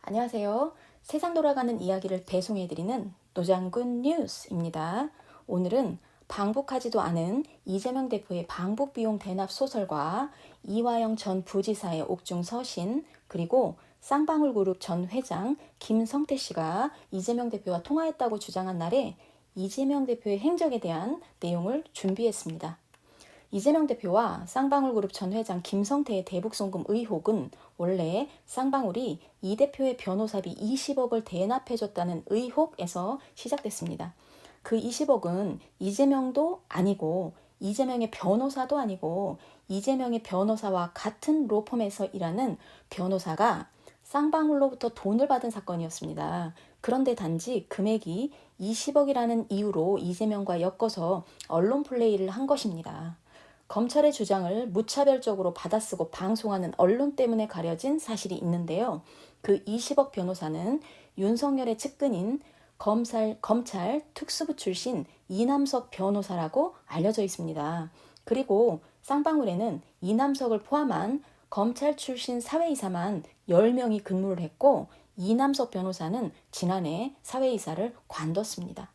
안녕하세요. 세상 돌아가는 이야기를 배송해드리는 노장군 뉴스입니다. 오늘은 방북하지도 않은 이재명 대표의 방북 비용 대납 소설과 이화영 전 부지사의 옥중 서신, 그리고 쌍방울그룹 전 회장 김성태 씨가 이재명 대표와 통화했다고 주장한 날에 이재명 대표의 행적에 대한 내용을 준비했습니다. 이재명 대표와 쌍방울그룹 전 회장 김성태의 대북송금 의혹은 원래 쌍방울이 이 대표의 변호사비 20억을 대납해줬다는 의혹에서 시작됐습니다. 그 20억은 이재명도 아니고 이재명의 변호사도 아니고 이재명의 변호사와 같은 로펌에서 일하는 변호사가 쌍방울로부터 돈을 받은 사건이었습니다. 그런데 단지 금액이 20억이라는 이유로 이재명과 엮어서 언론 플레이를 한 것입니다. 검찰의 주장을 무차별적으로 받아쓰고 방송하는 언론 때문에 가려진 사실이 있는데요. 그 20억 변호사는 윤석열의 측근인 검찰 특수부 출신 이남석 변호사라고 알려져 있습니다. 그리고 쌍방울에는 이남석을 포함한 검찰 출신 사회이사만 10명이 근무를 했고, 이남석 변호사는 지난해 사회이사를 관뒀습니다.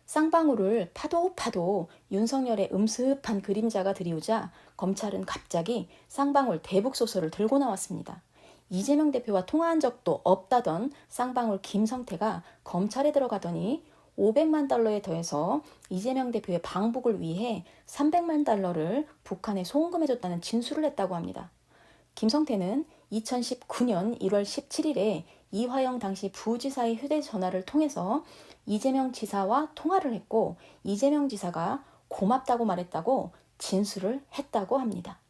쌍방울을 파도 윤석열의 음습한 그림자가 드리우자 검찰은 갑자기 쌍방울 대북소설을 들고 나왔습니다. 이재명 대표와 통화한 적도 없다던 쌍방울 김성태가 검찰에 들어가더니 500만 달러에 더해서 이재명 대표의 방북을 위해 300만 달러를 북한에 송금해줬다는 진술을 했다고 합니다. 김성태는 2019년 1월 17일에 이화영 당시 부지사의 휴대전화를 통해서 이재명 지사와 통화를 했고, 이재명 지사가 고맙다고 말했다고 진술을 했다고 합니다.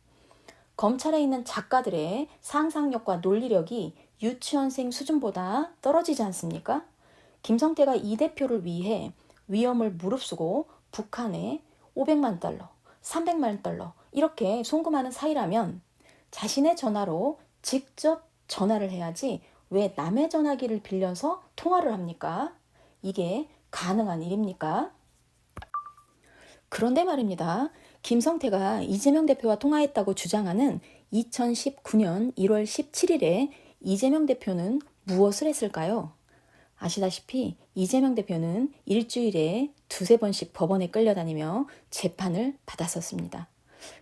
검찰에 있는 작가들의 상상력과 논리력이 유치원생 수준보다 떨어지지 않습니까? 김성태가 이 대표를 위해 위험을 무릅쓰고 북한에 500만 달러, 300만 달러 이렇게 송금하는 사이라면 자신의 전화로 직접 전화를 해야지 왜 남의 전화기를 빌려서 통화를 합니까? 이게 가능한 일입니까? 그런데 말입니다. 김성태가 이재명 대표와 통화했다고 주장하는 2019년 1월 17일에 이재명 대표는 무엇을 했을까요? 아시다시피 이재명 대표는 일주일에 두세 번씩 법원에 끌려다니며 재판을 받았었습니다.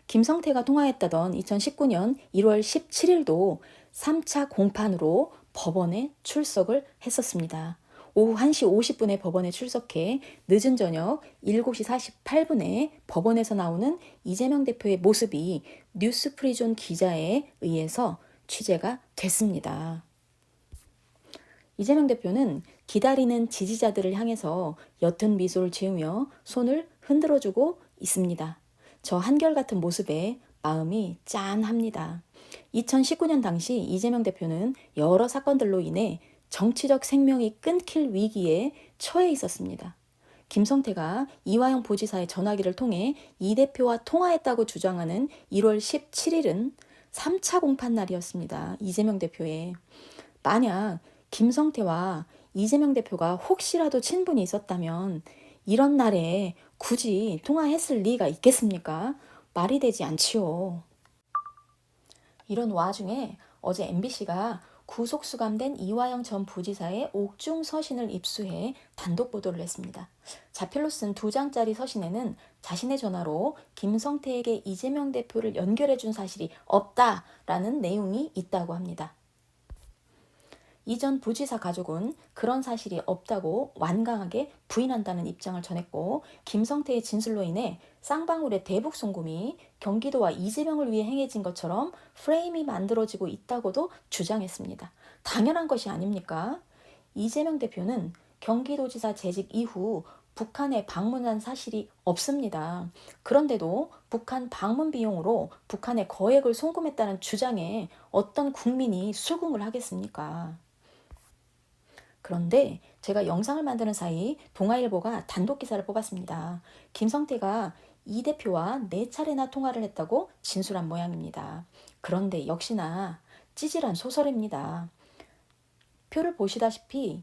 김성태가 통화했다던 2019년 1월 17일도 3차 공판으로 법원에 출석을 했었습니다. 오후 1시 50분에 법원에 출석해 늦은 저녁 7시 48분에 법원에서 나오는 이재명 대표의 모습이 뉴스프리존 기자에 의해서 취재가 됐습니다. 이재명 대표는 기다리는 지지자들을 향해서 옅은 미소를 지으며 손을 흔들어주고 있습니다. 저 한결같은 모습에 마음이 짠합니다. 2019년 당시 이재명 대표는 여러 사건들로 인해 정치적 생명이 끊길 위기에 처해 있었습니다. 김성태가 이화영 부지사의 전화기를 통해 이 대표와 통화했다고 주장하는 1월 17일은 3차 공판 날이었습니다. 이재명 대표의. 만약 김성태와 이재명 대표가 혹시라도 친분이 있었다면 이런 날에 굳이 통화했을 리가 있겠습니까? 말이 되지 않지요. 이런 와중에 어제 MBC가 구속 수감된 이화영 전 부지사의 옥중 서신을 입수해 단독 보도를 했습니다. 자필로 쓴 2장짜리 서신에는 자신의 전화로 김성태에게 이재명 대표를 연결해준 사실이 없다라는 내용이 있다고 합니다. 이전 부지사 가족은 그런 사실이 없다고 완강하게 부인한다는 입장을 전했고, 김성태의 진술로 인해 쌍방울의 대북 송금이 경기도와 이재명을 위해 행해진 것처럼 프레임이 만들어지고 있다고도 주장했습니다. 당연한 것이 아닙니까? 이재명 대표는 경기도지사 재직 이후 북한에 방문한 사실이 없습니다. 그런데도 북한 방문 비용으로 북한에 거액을 송금했다는 주장에 어떤 국민이 수긍을 하겠습니까? 그런데 제가 영상을 만드는 사이 동아일보가 단독 기사를 뽑았습니다. 김성태가 이 대표와 4차례나 통화를 했다고 진술한 모양입니다. 그런데 역시나 찌질한 소설입니다. 표를 보시다시피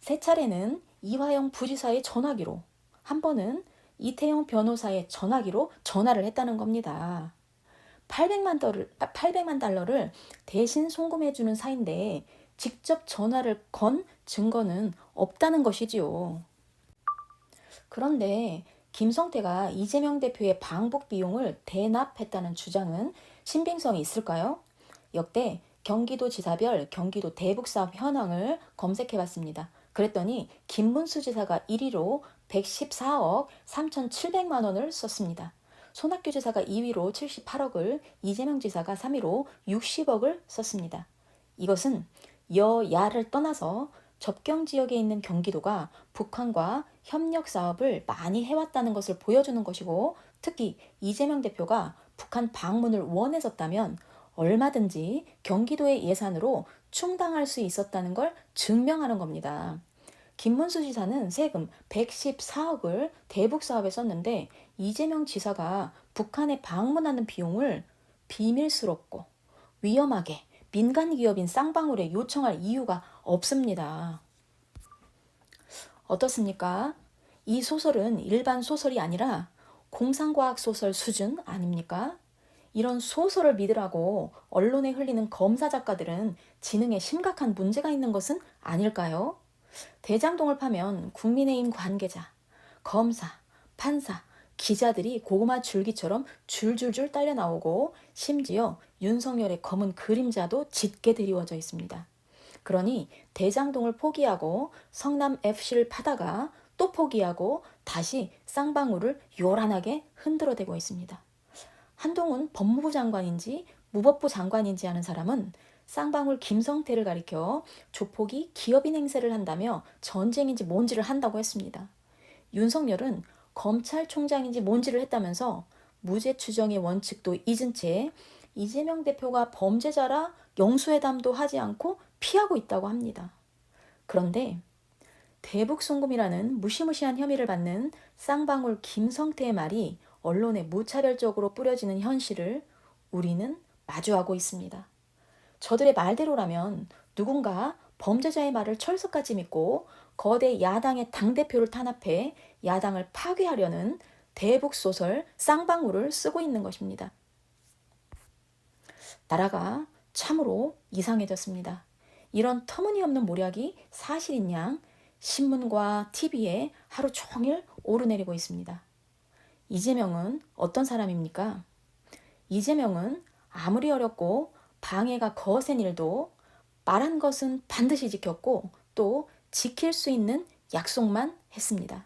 3차례는 이화영 부지사의 전화기로, 한 번은 이태영 변호사의 전화기로 전화를 했다는 겁니다. 800만 달러를 대신 송금해주는 사이인데 직접 전화를 건 증거는 없다는 것이지요. 그런데 김성태가 이재명 대표의 방북 비용을 대납했다는 주장은 신빙성이 있을까요? 역대 경기도지사별 경기도 대북사업 현황을 검색해봤습니다. 그랬더니 김문수 지사가 1위로 114억 3,700만 원을 썼습니다. 손학규 지사가 2위로 78억을, 이재명 지사가 3위로 60억을 썼습니다. 이것은 여야를 떠나서 접경 지역에 있는 경기도가 북한과 협력 사업을 많이 해왔다는 것을 보여주는 것이고, 특히 이재명 대표가 북한 방문을 원했었다면 얼마든지 경기도의 예산으로 충당할 수 있었다는 걸 증명하는 겁니다. 김문수 지사는 세금 114억을 대북 사업에 썼는데 이재명 지사가 북한에 방문하는 비용을 비밀스럽고 위험하게 민간 기업인 쌍방울에 요청할 이유가 없습니다. 어떻습니까? 이 소설은 일반 소설이 아니라 공상과학 소설 수준 아닙니까? 이런 소설을 믿으라고 언론에 흘리는 검사 작가들은 지능에 심각한 문제가 있는 것은 아닐까요? 대장동을 파면 국민의힘 관계자, 검사, 판사, 기자들이 고구마 줄기처럼 줄줄줄 딸려 나오고 심지어 윤석열의 검은 그림자도 짙게 드리워져 있습니다. 그러니 대장동을 포기하고 성남 FC를 파다가 또 포기하고 다시 쌍방울을 요란하게 흔들어대고 있습니다. 한동훈 법무부 장관인지 무법부 장관인지 아는 사람은 쌍방울 김성태를 가리켜 조폭이 기업인 행세를 한다며 전쟁인지 뭔지를 한다고 했습니다. 윤석열은 검찰총장인지 뭔지를 했다면서 무죄 추정의 원칙도 잊은 채 이재명 대표가 범죄자라 영수회담도 하지 않고 피하고 있다고 합니다. 그런데 대북송금이라는 무시무시한 혐의를 받는 쌍방울 김성태의 말이 언론에 무차별적으로 뿌려지는 현실을 우리는 마주하고 있습니다. 저들의 말대로라면 누군가 범죄자의 말을 철석같이 믿고 거대 야당의 당대표를 탄압해 야당을 파괴하려는 대북소설 쌍방울을 쓰고 있는 것입니다. 나라가 참으로 이상해졌습니다. 이런 터무니없는 모략이 사실인 양 신문과 TV에 하루 종일 오르내리고 있습니다. 이재명은 어떤 사람입니까? 이재명은 아무리 어렵고 방해가 거센 일도 말한 것은 반드시 지켰고 또 지킬 수 있는 약속만 했습니다.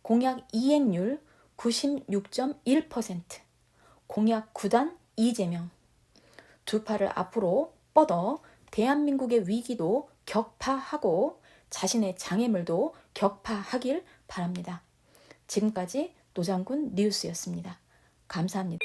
공약 이행률 96.1%, 공약 9단 이재명. 두 팔을 앞으로 뻗어 대한민국의 위기도 격파하고 자신의 장애물도 격파하길 바랍니다. 지금까지 노장군 뉴스였습니다. 감사합니다.